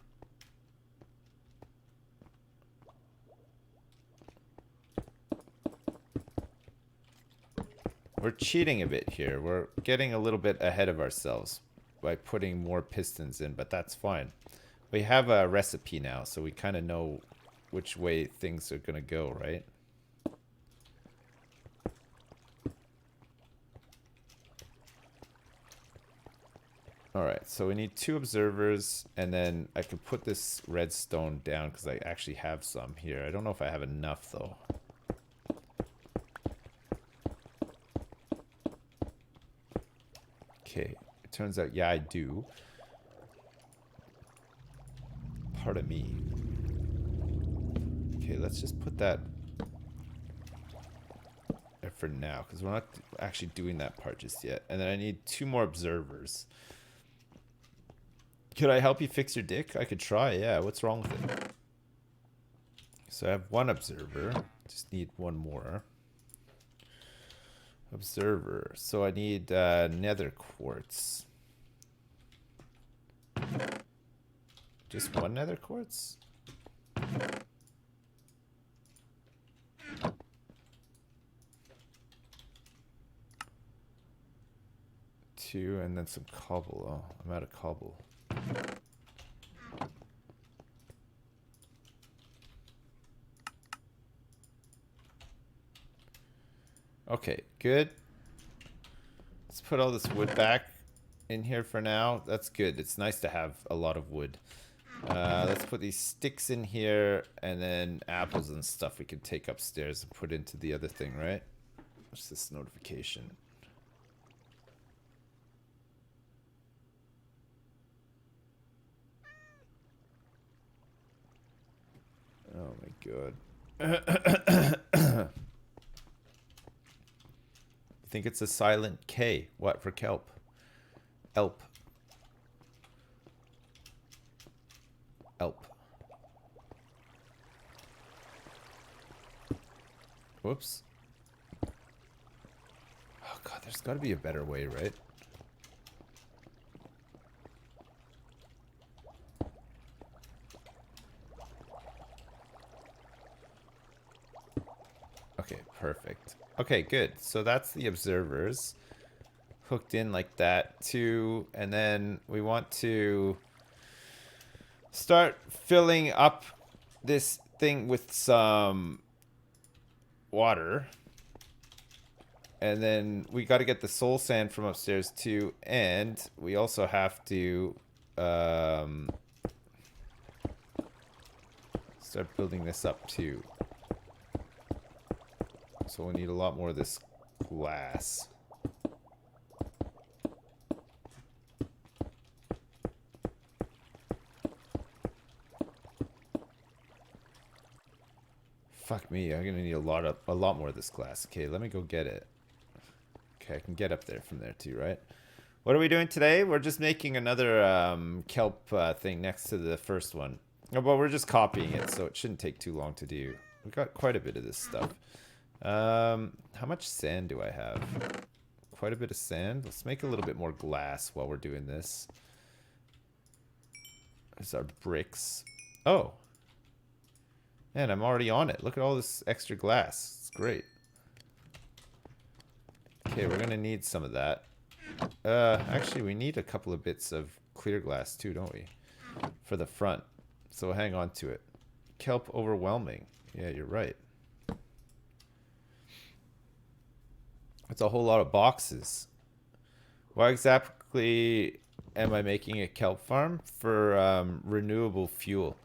We're cheating a bit here. We're getting a little bit ahead of ourselves by putting more pistons in, but that's fine. We have a recipe now, so we kind of know which way things are going to go, right? Alright, so we need 2 observers, and then I can put this redstone down because I actually have some here. I don't know if I have enough, though. Okay, it turns out, yeah, I do. Pardon me. Okay, let's just put that there for now, because we're not actually doing that part just yet. And then I need 2 more observers. Could I help you fix your dick? I could try, yeah. What's wrong with it? So I have 1 observer. Just need 1 more. Observer. So I need nether quartz. Just 1 nether quartz? 2 and then some cobble. Oh, I'm out of cobble. Okay, good. Let's put all this wood back in here for now. That's good. It's nice to have a lot of wood. Let's put these sticks in here, and then apples and stuff we can take upstairs and put into the other thing, right? What's this notification? Oh my god. I think it's a silent K. What for kelp? Elp. Elp. Whoops. Oh god, there's got to be a better way, right? Okay, perfect. Okay, good. So that's the observers hooked in like that too, and then we want to start filling up this thing with some water. And then we got to get the soul sand from upstairs too, and we also have to start building this up too. So we need a lot more of this glass. Fuck me, I'm gonna need a lot more of this glass. Okay, let me go get it. Okay, I can get up there from there too, right? What are we doing today? We're just making another kelp thing next to the first one. Oh, but we're just copying it, so it shouldn't take too long to do. We've got quite a bit of this stuff. How much sand do I have? Quite a bit of sand. Let's make a little bit more glass while we're doing this. There's our bricks. Oh. Man, I'm already on it. Look at all this extra glass. It's great. Okay, we're gonna need some of that. Actually, we need a couple of bits of clear glass too, don't we? For the front. So hang on to it. Kelp overwhelming. Yeah, you're right. It's a whole lot of boxes. Why exactly am I making a kelp farm? For renewable fuel.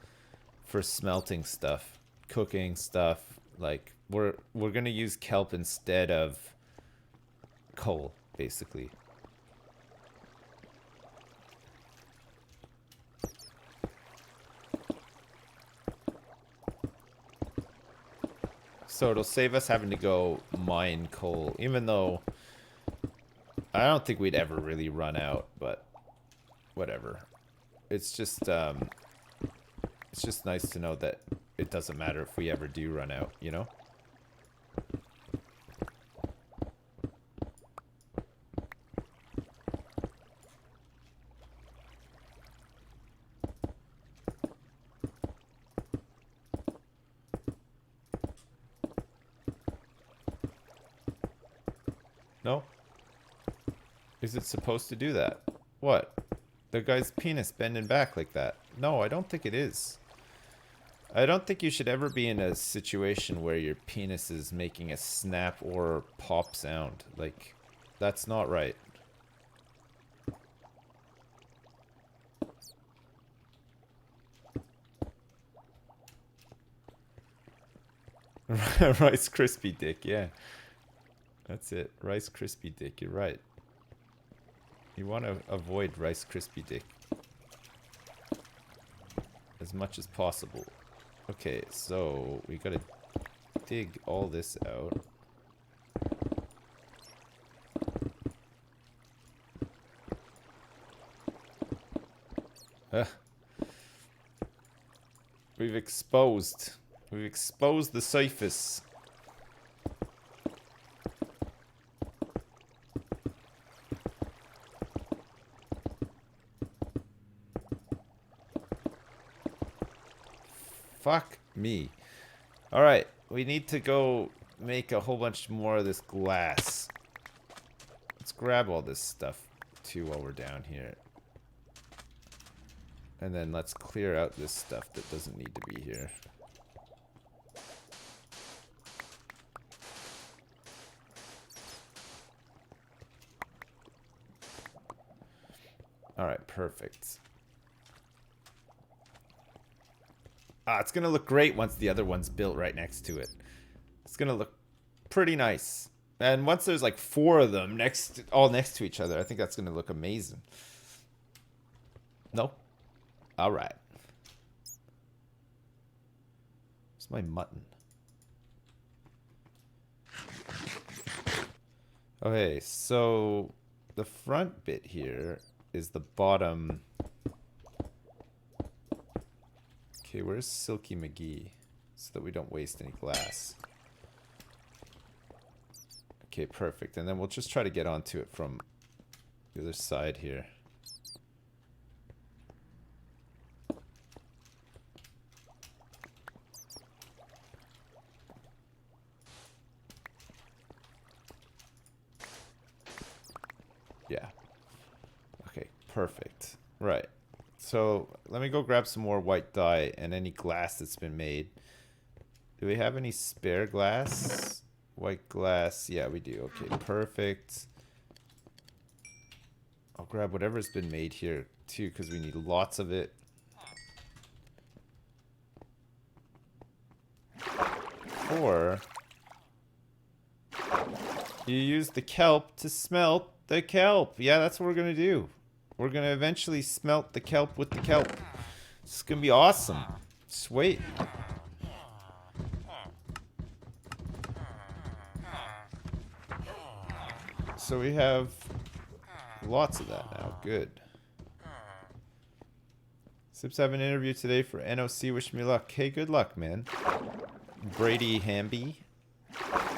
For smelting stuff. Cooking stuff. Like, we're gonna use kelp instead of coal, basically. So it'll save us having to go mine coal, even though I don't think we'd ever really run out, but whatever. It's just nice to know that it doesn't matter if we ever do run out, you know? No? Is it supposed to do that? What? The guy's penis bending back like that? No, I don't think it is. I don't think you should ever be in a situation where your penis is making a snap or pop sound. Like, that's not right. Rice Krispie dick, yeah. That's it. Rice Krispie dick, you're right. You want to avoid Rice Krispie dick as much as possible. Okay, so we gotta dig all this out. We've exposed the surface. Fuck me. Alright, we need to go make a whole bunch more of this glass. Let's grab all this stuff too while we're down here. And then let's clear out this stuff that doesn't need to be here. Alright, perfect. It's gonna look great once the other one's built right next to it. It's gonna look pretty nice. And once there's like 4 of them all next to each other, I think that's gonna look amazing. Nope. Alright. Where's my mutton? Okay, so the front bit here is the bottom. Okay, where's Silky McGee? So that we don't waste any glass. Okay, perfect. And then we'll just try to get onto it from the other side here. Yeah. Okay, perfect. Right. So let me go grab some more white dye and any glass that's been made. Do we have any spare glass? White glass. Yeah, we do. Okay, perfect. I'll grab whatever's been made here too, because we need lots of it. Or you use the kelp to smelt the kelp. Yeah, that's what we're gonna do. We're gonna eventually smelt the kelp with the kelp. It's gonna be awesome. Sweet. So we have lots of that now. Good. Sips have an interview today for NOC. Wish me luck. Hey, good luck, man. Brady Hamby.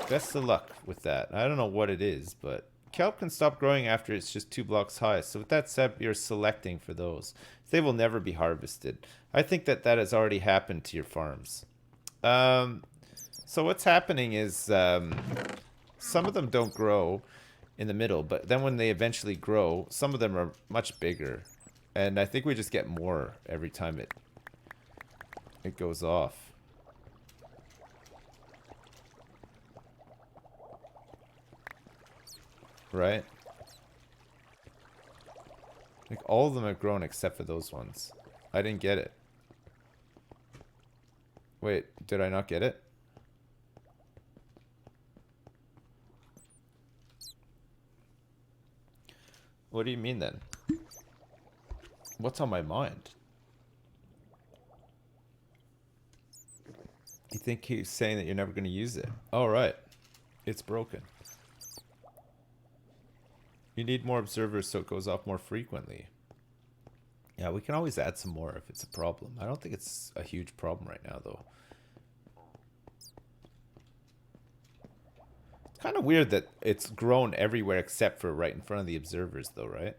Best of luck with that. I don't know what it is, but kelp can stop growing after it's just 2 blocks high. So with that said, you're selecting for those. They will never be harvested. I think that that has already happened to your farms. So what's happening is some of them don't grow in the middle, but then when they eventually grow, some of them are much bigger. And I think we just get more every time it goes off. Right? Like all of them have grown except for those ones. I didn't get it. Wait, did I not get it? What do you mean then? What's on my mind? You think he's saying that you're never going to use it? All right. It's broken. You need more observers so it goes off more frequently. Yeah, we can always add some more if it's a problem. I don't think it's a huge problem right now, though. It's kind of weird that it's grown everywhere except for right in front of the observers, though, right?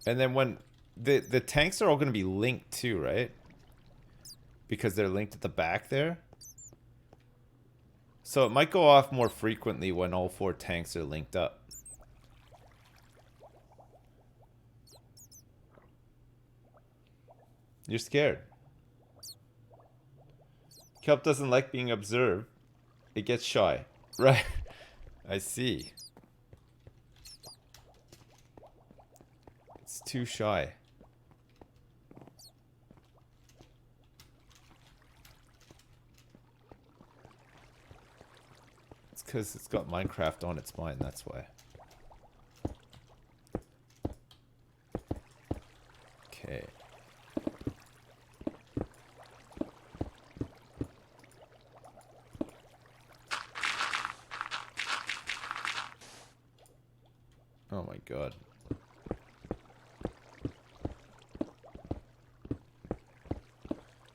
And then when the tanks are all going to be linked too, right? Because they're linked at the back there. So it might go off more frequently when all 4 tanks are linked up. You're scared. Kelp doesn't like being observed. It gets shy. Right. I see. It's too shy. It's because it's got Minecraft on its mind, that's why. Okay. Oh my god.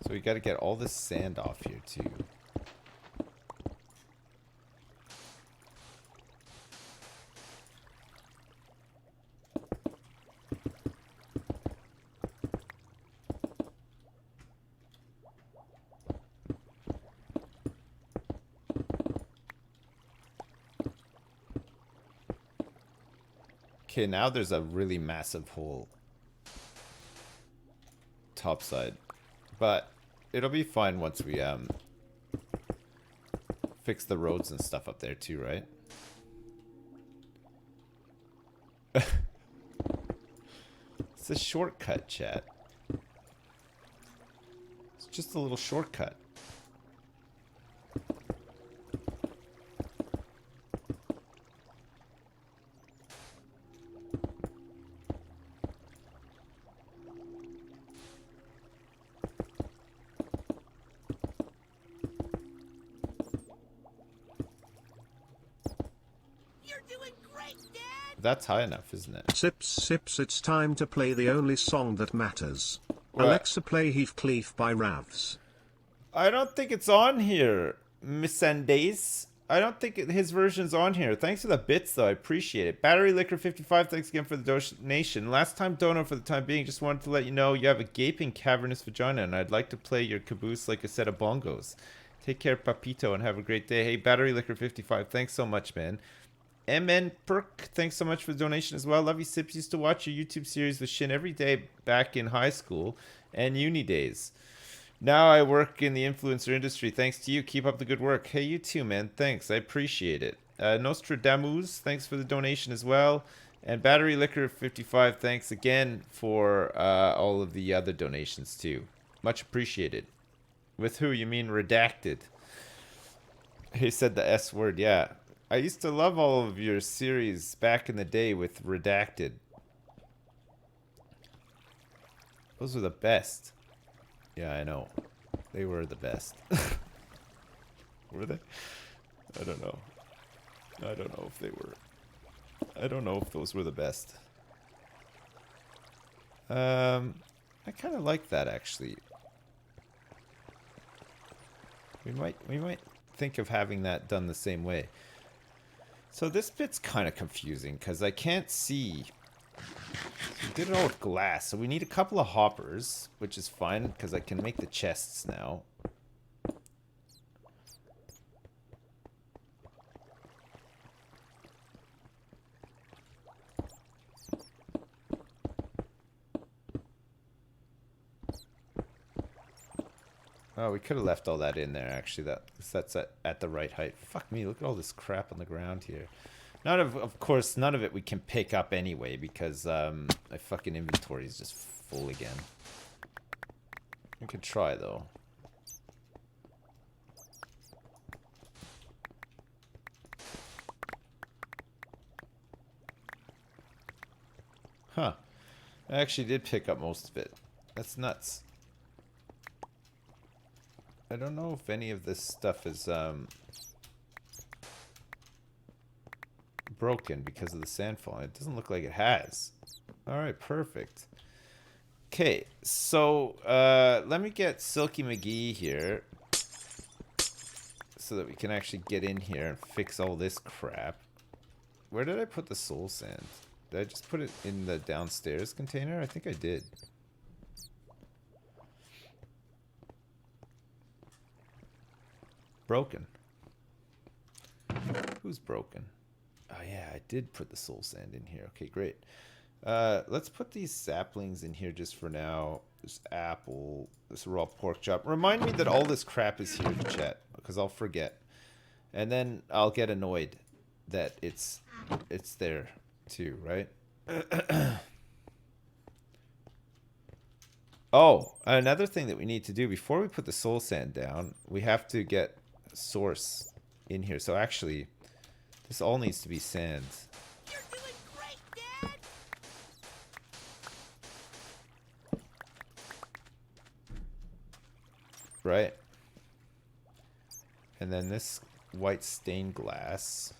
So we gotta get all this sand off here too. Okay, now there's a really massive hole topside, but it'll be fine once we fix the roads and stuff up there too, right? It's a shortcut, chat. It's just a little shortcut. That's high enough, isn't it? Sips, sips, it's time to play the only song that matters. What? Alexa, play Heathcliff by Ravs. I don't think it's on here, Miss Sandays. I don't think his version's on here. Thanks for the bits, though. I appreciate it. Battery Liquor 55, thanks again for the donation. Last time dono for the time being. Just wanted to let you know you have a gaping cavernous vagina, and I'd like to play your caboose like a set of bongos. Take care, Papito, and have a great day. Hey, Battery Liquor 55, thanks so much, man. MN Perk, thanks so much for the donation as well. Love you, Sips. Used to watch your YouTube series with Shin every day back in high school and uni days. Now I work in the influencer industry. Thanks to you. Keep up the good work. Hey, you too, man. Thanks. I appreciate it. Nostradamus, thanks for the donation as well. And Battery Liquor 55, thanks again for all of the other donations too. Much appreciated. With who? You mean redacted? He said the S word, yeah. I used to love all of your series back in the day with redacted. Those were the best. Yeah, I know. They were the best. Were they? I don't know. I don't know if they were. I don't know if those were the best. I kind of like that, actually. We might think of having that done the same way. So this bit's kind of confusing because I can't see. We did it all with glass, so we need a couple of hoppers, which is fine because I can make the chests now. Oh, we could have left all that in there, actually. That's at the right height. Fuck me, look at all this crap on the ground here. Of course, none of it we can pick up anyway, because my fucking inventory is just full again. We could try, though. Huh. I actually did pick up most of it. That's nuts. I don't know if any of this stuff is broken because of the sand falling. It doesn't look like it has. Alright, perfect. Okay, so let me get Silky McGee here so that we can actually get in here and fix all this crap. Where did I put the soul sand? Did I just put it in the downstairs container? I think I did. Broken. Who's broken? Oh yeah, I did put the soul sand in here. Okay, great. Let's put these saplings in here just for now. This apple, this raw pork chop. Remind me that all this crap is here to chat, because I'll forget. And then I'll get annoyed that it's there too, right? Oh, another thing that we need to do before we put the soul sand down, we have to get source in here. So actually, this all needs to be sand. You're doing great, Dad! Right? And then this white stained glass.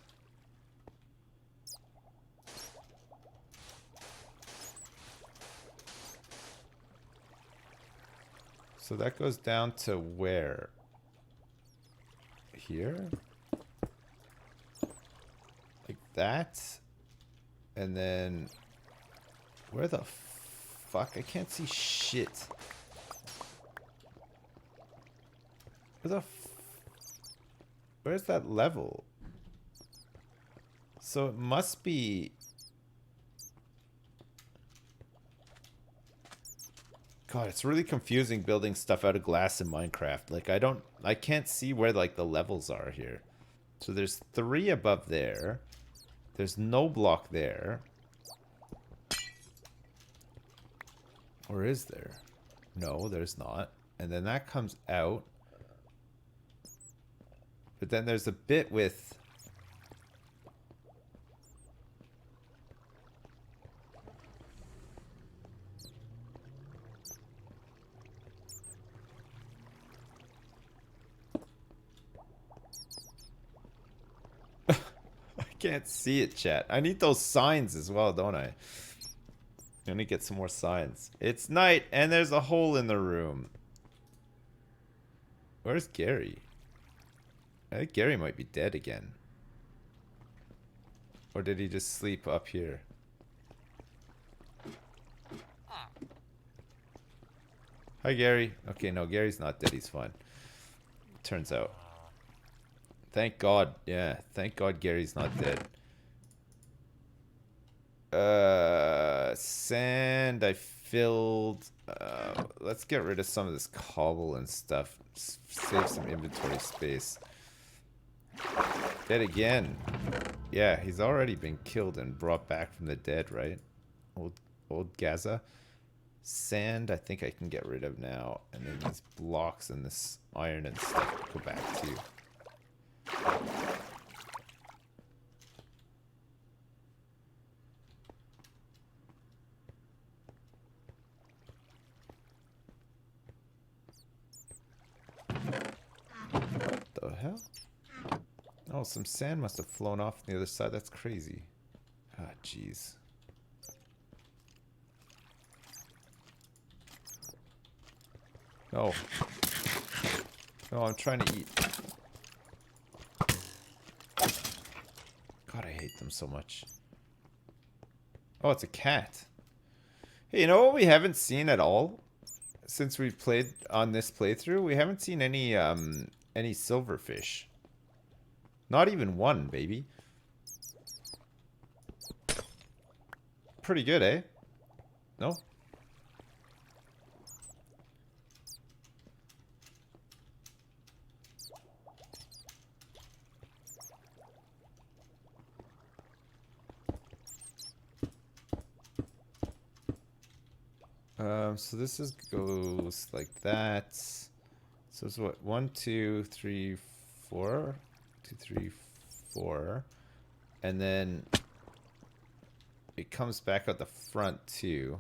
So that goes down to where? Here? Like that? And then... Where the fuck? I can't see shit. Where's that level? So it must be... God, it's really confusing building stuff out of glass in Minecraft. Like, I can't see where, like, the levels are here. So there's 3 above there. There's no block there. Or is there? No, there's not. And then that comes out. But then there's a bit with... I can't see it, chat. I need those signs as well, don't I? Let me get some more signs. It's night, and there's a hole in the room. Where's Gary? I think Gary might be dead again. Or did he just sleep up here? Hi, Gary. Okay, no, Gary's not dead. He's fine. Turns out. Thank God. Yeah, thank God Gary's not dead. Sand I filled. Let's get rid of some of this cobble and stuff. Save some inventory space. Dead again. Yeah, he's already been killed and brought back from the dead, right? Old Gaza. Sand I think I can get rid of now. And then these blocks and this iron and stuff go back too. What the hell? Oh, some sand must have flown off on the other side. That's crazy. Ah, jeez. No. No, I'm trying to eat. God, I hate them so much. Oh, it's a cat. Hey, you know what we haven't seen at all? Since we've played on this playthrough, we haven't seen any silverfish. Not even one, baby. Pretty good, eh? No? So this goes like that. So it's what? 1, 2, 3, 4. 2, 3, 4. And then it comes back out the front too.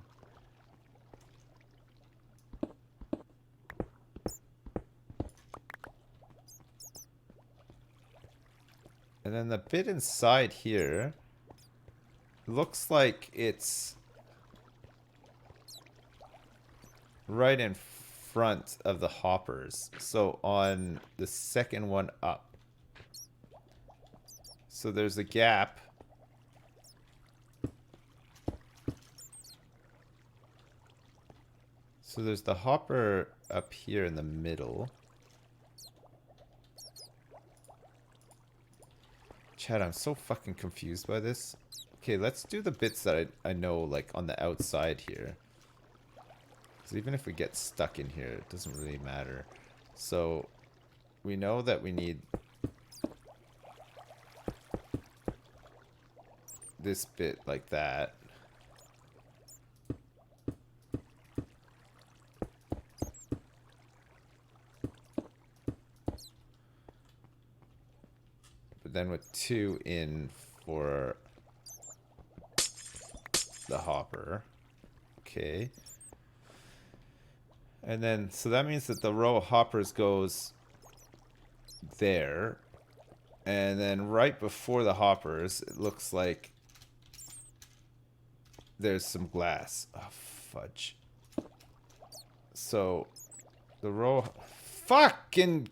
And then the bit inside here looks like it's right in front of the hoppers. So on the second one up. So there's a gap. So there's the hopper up here in the middle. Chad, I'm so fucking confused by this. Okay, let's do the bits that I know, like, on the outside here. Because even if we get stuck in here, it doesn't really matter. So, we know that we need this bit like that. But then with 2 in for the hopper. Okay. And then, so that means that the row of hoppers goes there. And then right before the hoppers, it looks like there's some glass. Oh, fudge. So, the row... Fucking...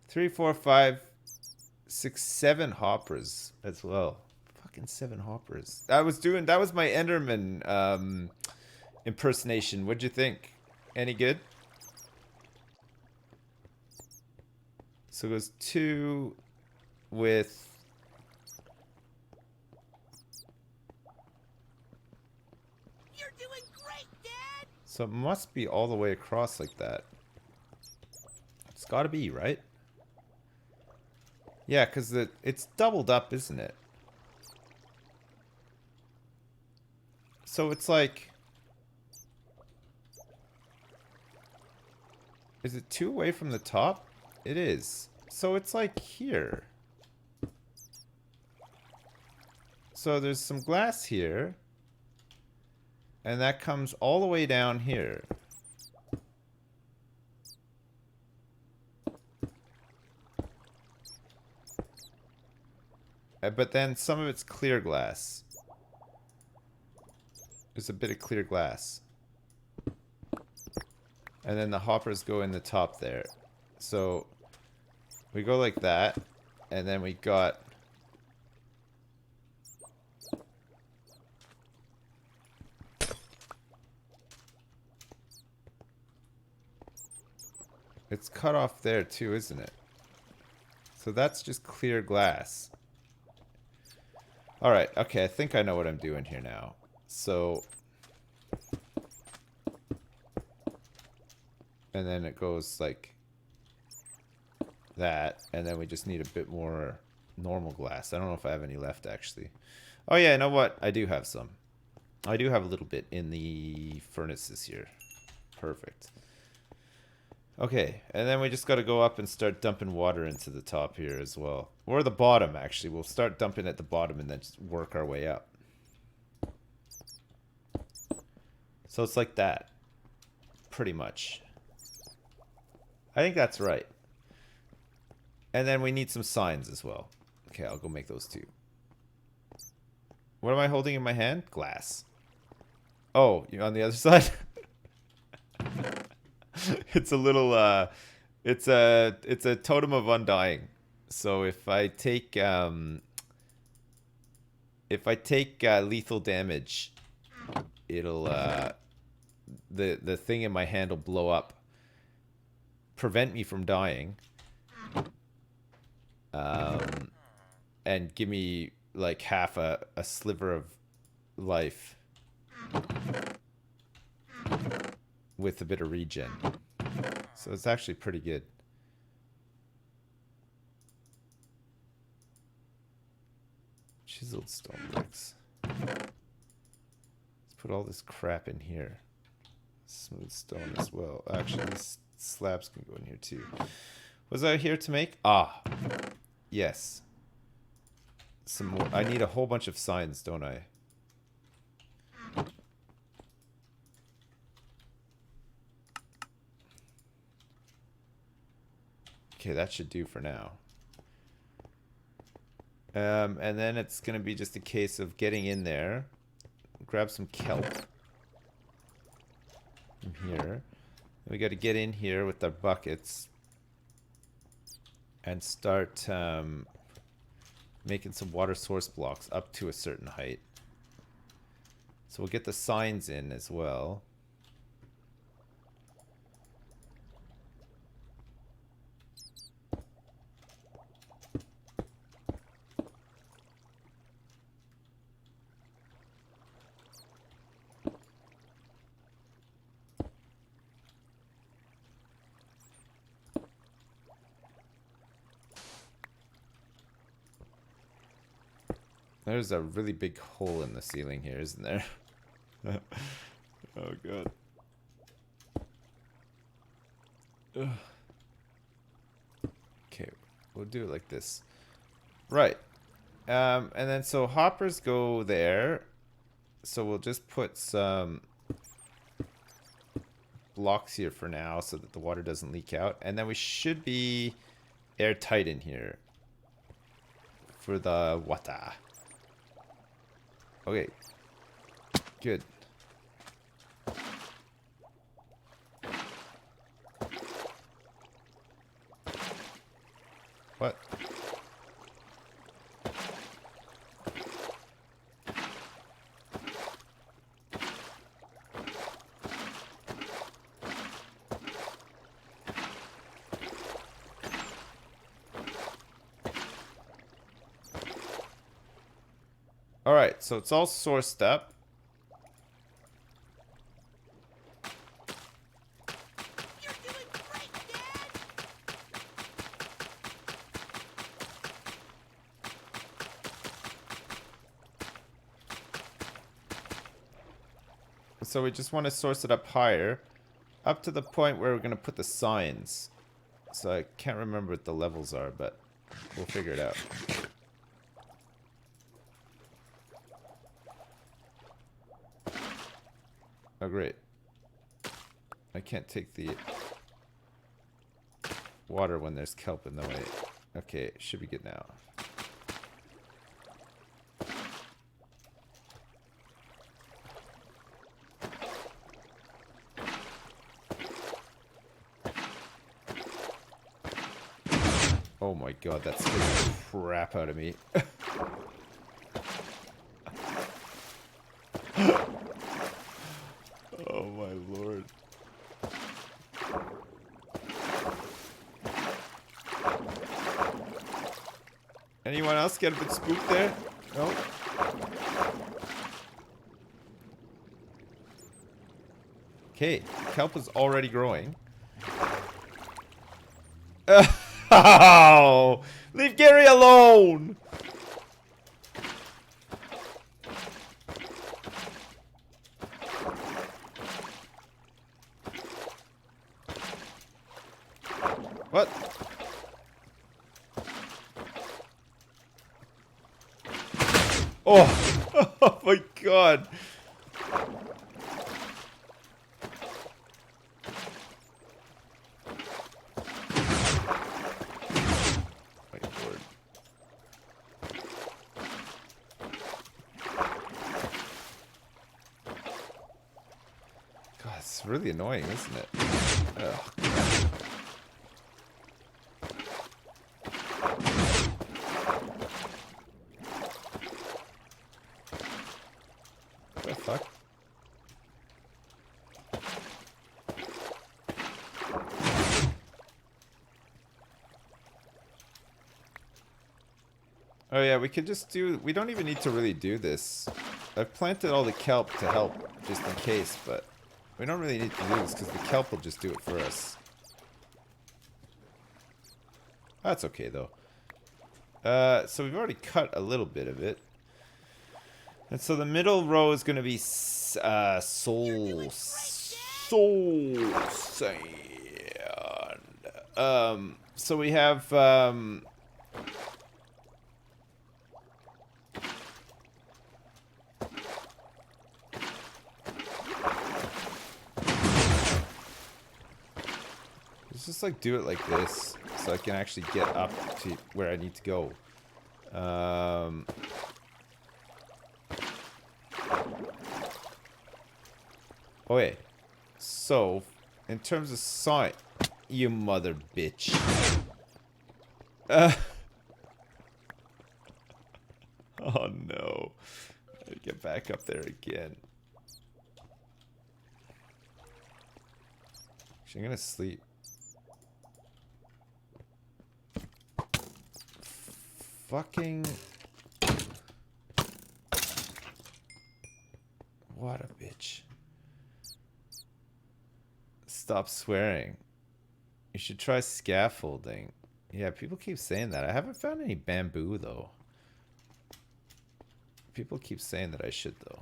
Three, 4, 5, 6, 7 hoppers as well. Fucking 7 hoppers. That was my Enderman impersonation. What'd you think? Any good? So it goes 2 with... You're doing great, Dad! So it must be all the way across like that. It's gotta be, right? Yeah, because it's doubled up, isn't it? So it's like... Is it 2 away from the top? It is. So it's like here. So there's some glass here. And that comes all the way down here. But then some of it's clear glass. There's a bit of clear glass. And then the hoppers go in the top there. So we go like that. And then we got... It's cut off there too, isn't it? So that's just clear glass. Alright, okay, I think I know what I'm doing here now. So... And then it goes like that, and then we just need a bit more normal glass. I don't know if I have any left, actually. Oh yeah, you know what? I do have some. I do have a little bit in the furnaces here. Perfect. Okay, and then we just got to go up and start dumping water into the top here as well. Or the bottom, actually. We'll start dumping at the bottom and then just work our way up. So it's like that. Pretty much. I think that's right. And then we need some signs as well. Okay, I'll go make those too. What am I holding in my hand? Glass. Oh, you're on the other side? It's a little it's a totem of undying. So if I take lethal damage, it'll the thing in my hand will blow up, prevent me from dying, and give me like half a sliver of life with a bit of regen. So it's actually pretty good. Chiseled stone bricks. Let's put all this crap in here. Smooth stone as well. Actually, these slabs can go in here too. Was I here to make? Ah, yes. Some more. I need a whole bunch of signs, don't I? Okay, that should do for now. And then it's going to be just a case of getting in there. Grab some kelp from here. We got to get in here with our buckets and start making some water source blocks up to a certain height. So we'll get the signs in as well. There's a really big hole in the ceiling here, isn't there? Oh god. Ugh. Okay, we'll do it like this. Right. And then so hoppers go there. So we'll just put some blocks here for now so that the water doesn't leak out. And then we should be airtight in here for the water. Okay. Good. What? Alright, so it's all sourced up. You're doing great, Dad! So we just want to source it up higher. Up to the point where we're going to put the signs. So I can't remember what the levels are, but we'll figure it out. Oh, great. I can't take the water when there's kelp in the way. Okay, should be good now. Oh my god, that scared the crap out of me. Oh my lord. Anyone else get a bit spooked there? No? Okay, kelp is already growing. Oh, leave Gary alone! What? Oh, oh my god. My lord. God, it's really annoying, isn't it? Ugh. What the fuck? Oh yeah, we could just do... We don't even need to really do this. I've planted all the kelp to help, just in case, but... We don't really need to do this, because the kelp will just do it for us. That's okay, though. So we've already cut a little bit of it. And so the middle row is going to be soul sand. So we have let's just like do it like this so I can actually get up to where I need to go. Okay, so in terms of sign, you mother bitch. Oh no, I get back up there again. Actually, I'm gonna sleep. Fucking. What a bitch. Stop swearing. You should try scaffolding. Yeah, people keep saying that. I haven't found any bamboo, though. People keep saying that I should, though.